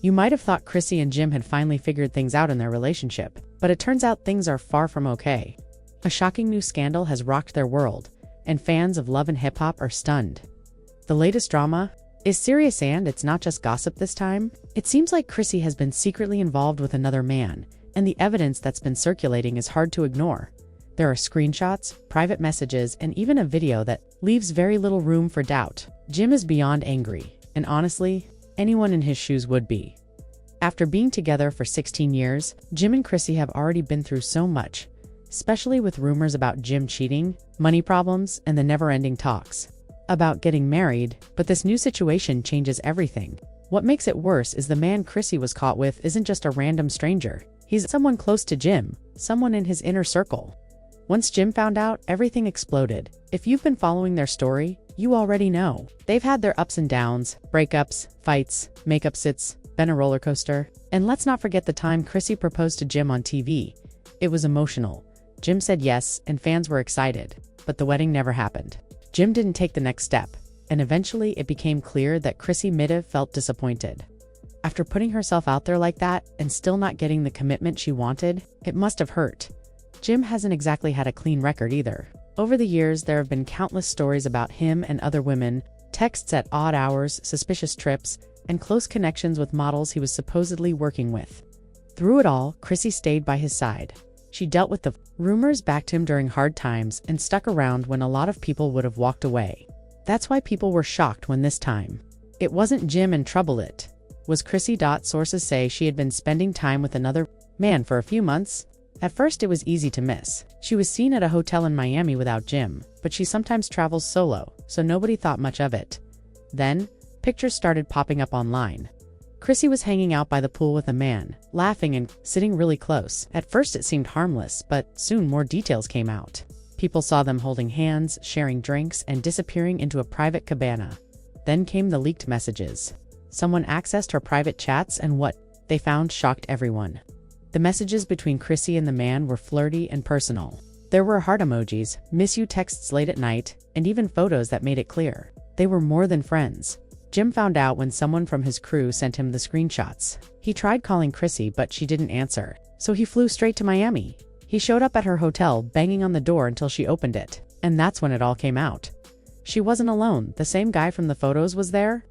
You might have thought Chrissy and Jim had finally figured things out in their relationship, but it turns out things are far from okay. A shocking new scandal has rocked their world, and fans of love and hip-hop are stunned. The latest drama is serious, and it's not just gossip this time. It seems like Chrissy has been secretly involved with another man, and the evidence that's been circulating is hard to ignore. There are screenshots, private messages, and even a video that leaves very little room for doubt. Jim is beyond angry, and honestly, anyone in his shoes would be. After being together for 16 years, Jim and Chrissy have already been through so much, especially with rumors about Jim cheating, money problems, and the never-ending talks about getting married, but this new situation changes everything. What makes it worse is the man Chrissy was caught with isn't just a random stranger. He's someone close to Jim, someone in his inner circle. Once Jim found out, everything exploded. If you've been following their story, you already know. They've had their ups and downs, breakups, fights, makeup sits, been a roller coaster. And let's not forget the time Chrissy proposed to Jim on TV. It was emotional. Jim said yes, and fans were excited. But the wedding never happened. Jim didn't take the next step, and eventually it became clear that Chrissy might have felt disappointed. After putting herself out there like that, and still not getting the commitment she wanted, it must have hurt. Jim hasn't exactly had a clean record either. Over the years, there have been countless stories about him and other women, texts at odd hours, suspicious trips, and close connections with models he was supposedly working with. Through it all, Chrissy stayed by his side. She dealt with the rumors, backed him during hard times, and stuck around when a lot of people would have walked away. That's why people were shocked when this time it wasn't Jim in trouble, it was Chrissy. Sources say she had been spending time with another man for a few months. At first, it was easy to miss. She was seen at a hotel in Miami without Jim, but she sometimes travels solo, so nobody thought much of it. Then, pictures started popping up online. Chrissy was hanging out by the pool with a man, laughing and sitting really close. At first it seemed harmless, but soon more details came out. People saw them holding hands, sharing drinks, and disappearing into a private cabana. Then came the leaked messages. Someone accessed her private chats, and what they found shocked everyone. The messages between Chrissy and the man were flirty and personal. There were heart emojis, miss you texts late at night, and even photos that made it clear they were more than friends. Jim found out when someone from his crew sent him the screenshots. He tried calling Chrissy, but she didn't answer, so he flew straight to Miami. He showed up at her hotel, banging on the door until she opened it, and that's when it all came out. She wasn't alone. The same guy from the photos was there.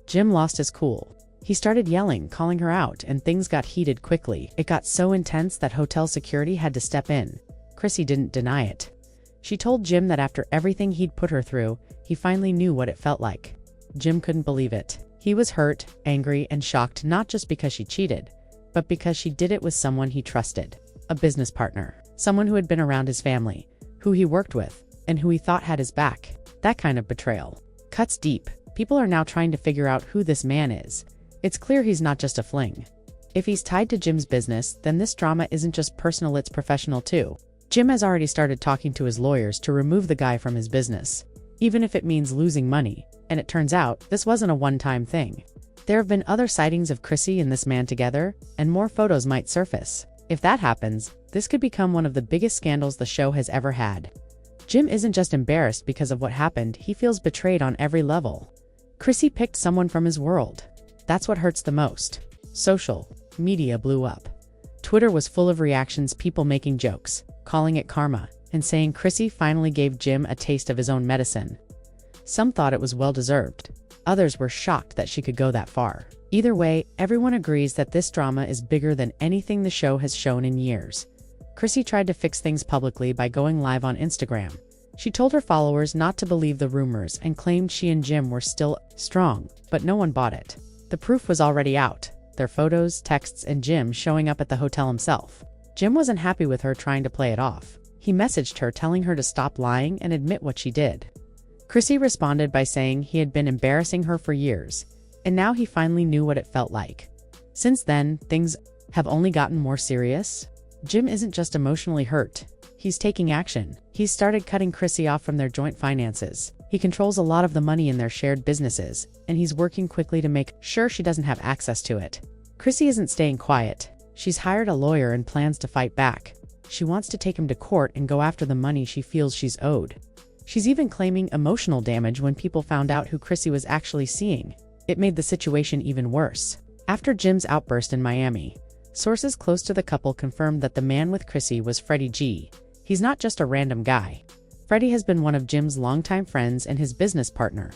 Jim lost his cool. He started yelling, calling her out, and things got heated quickly. It got so intense that hotel security had to step in. Chrissy didn't deny it. She told Jim that after everything he'd put her through, he finally knew what it felt like. Jim couldn't believe it. He was hurt, angry, and shocked, not just because she cheated, but because she did it with someone he trusted. A business partner. Someone who had been around his family, who he worked with, and who he thought had his back. That kind of betrayal cuts deep. People are now trying to figure out who this man is. It's clear he's not just a fling. If he's tied to Jim's business, then this drama isn't just personal, it's professional too. Jim has already started talking to his lawyers to remove the guy from his business, even if it means losing money. And it turns out, this wasn't a one-time thing. There have been other sightings of Chrissy and this man together, and more photos might surface. If that happens, this could become one of the biggest scandals the show has ever had. Jim isn't just embarrassed because of what happened, he feels betrayed on every level. Chrissy picked someone from his world. That's what hurts the most. Social media blew up. Twitter was full of reactions, people making jokes, calling it karma, and saying Chrissy finally gave Jim a taste of his own medicine. Some thought it was well-deserved. Others were shocked that she could go that far. Either way, everyone agrees that this drama is bigger than anything the show has shown in years. Chrissy tried to fix things publicly by going live on Instagram. She told her followers not to believe the rumors and claimed she and Jim were still strong, but no one bought it. The proof was already out. Their photos, texts, and Jim showing up at the hotel himself. Jim wasn't happy with her trying to play it off. He messaged her telling her to stop lying and admit what she did. Chrissy responded by saying he had been embarrassing her for years, and now he finally knew what it felt like. Since then, things have only gotten more serious. Jim isn't just emotionally hurt. He's taking action. He's started cutting Chrissy off from their joint finances. He controls a lot of the money in their shared businesses, and he's working quickly to make sure she doesn't have access to it. Chrissy isn't staying quiet. She's hired a lawyer and plans to fight back. She wants to take him to court and go after the money she feels she's owed. She's even claiming emotional damage when people found out who Chrissy was actually seeing. It made the situation even worse. After Jim's outburst in Miami, sources close to the couple confirmed that the man with Chrissy was Freddie G. He's not just a random guy. Freddie has been one of Jim's longtime friends and his business partner.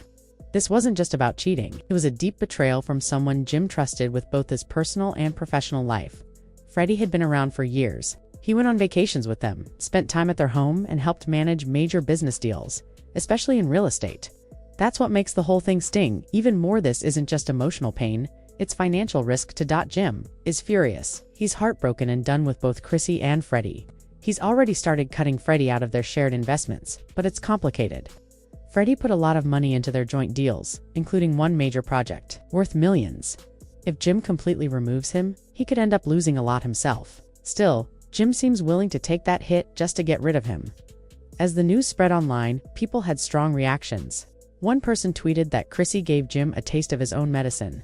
This wasn't just about cheating, it was a deep betrayal from someone Jim trusted with both his personal and professional life. Freddie had been around for years. He went on vacations with them, spent time at their home, and helped manage major business deals, especially in real estate. That's what makes the whole thing sting even more. This isn't just emotional pain, it's financial risk to. Jim is furious. He's heartbroken and done with both Chrissy and Freddie. He's already started cutting Freddie out of their shared investments, but it's complicated. Freddie put a lot of money into their joint deals, including one major project, worth millions. If Jim completely removes him, he could end up losing a lot himself. Still, Jim seems willing to take that hit just to get rid of him. As the news spread online, people had strong reactions. One person tweeted that Chrissy gave Jim a taste of his own medicine.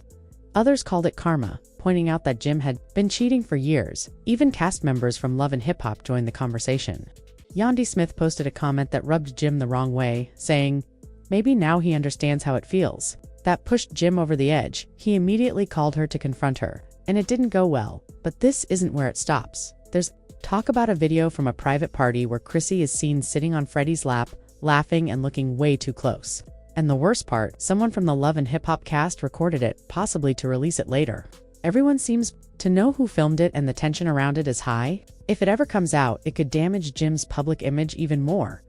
Others called it karma, pointing out that Jim had been cheating for years. Even cast members from Love and Hip Hop joined the conversation. Yandy Smith posted a comment that rubbed Jim the wrong way, saying, "Maybe now he understands how it feels." That pushed Jim over the edge. He immediately called her to confront her, and it didn't go well. But this isn't where it stops. There's talk about a video from a private party where Chrissy is seen sitting on Freddie's lap, laughing and looking way too close. And the worst part, someone from the Love and Hip Hop cast recorded it, possibly to release it later. Everyone seems to know who filmed it, and the tension around it is high. If it ever comes out, it could damage Jim's public image even more.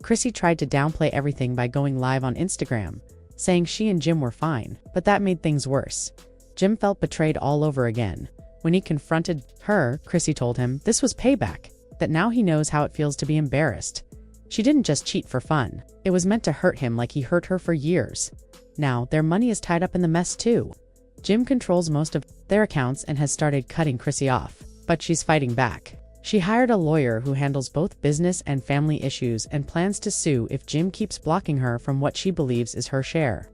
Chrissy tried to downplay everything by going live on Instagram, saying she and Jim were fine, but that made things worse. Jim felt betrayed all over again. When he confronted her, Chrissy told him this was payback, that now he knows how it feels to be embarrassed. She didn't just cheat for fun. It was meant to hurt him like he hurt her for years. Now, their money is tied up in the mess too. Jim controls most of their accounts and has started cutting Chrissy off, but she's fighting back. She hired a lawyer who handles both business and family issues and plans to sue if Jim keeps blocking her from what she believes is her share.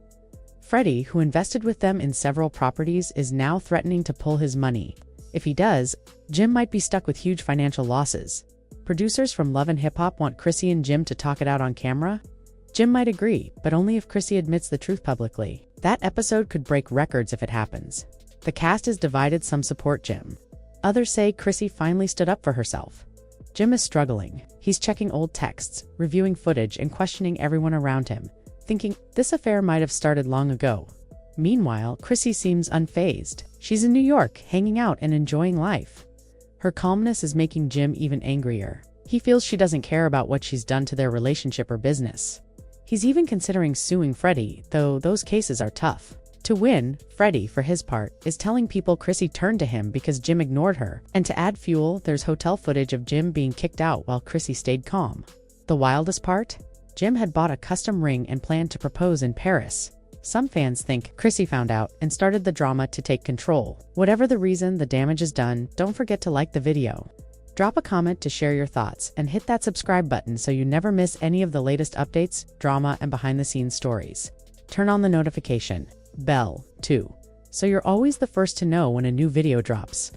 Freddie, who invested with them in several properties, is now threatening to pull his money. If he does, Jim might be stuck with huge financial losses. Producers from Love and Hip Hop want Chrissy and Jim to talk it out on camera. Jim might agree, but only if Chrissy admits the truth publicly. That episode could break records if it happens. The cast is divided. Some support Jim. Others say Chrissy finally stood up for herself. Jim is struggling. He's checking old texts, reviewing footage, and questioning everyone around him, thinking this affair might have started long ago. Meanwhile, Chrissy seems unfazed. She's in New York, hanging out and enjoying life. Her calmness is making Jim even angrier. He feels she doesn't care about what she's done to their relationship or business. He's even considering suing Freddie, though those cases are tough. To win, Freddie, for his part, is telling people Chrissy turned to him because Jim ignored her. And to add fuel, there's hotel footage of Jim being kicked out while Chrissy stayed calm. The wildest part? Jim had bought a custom ring and planned to propose in Paris. Some fans think Chrissy found out and started the drama to take control. Whatever the reason, the damage is done. Don't forget to like the video. Drop a comment to share your thoughts and hit that subscribe button so you never miss any of the latest updates, drama, and behind-the-scenes stories. Turn on the notification bell, too, so you're always the first to know when a new video drops.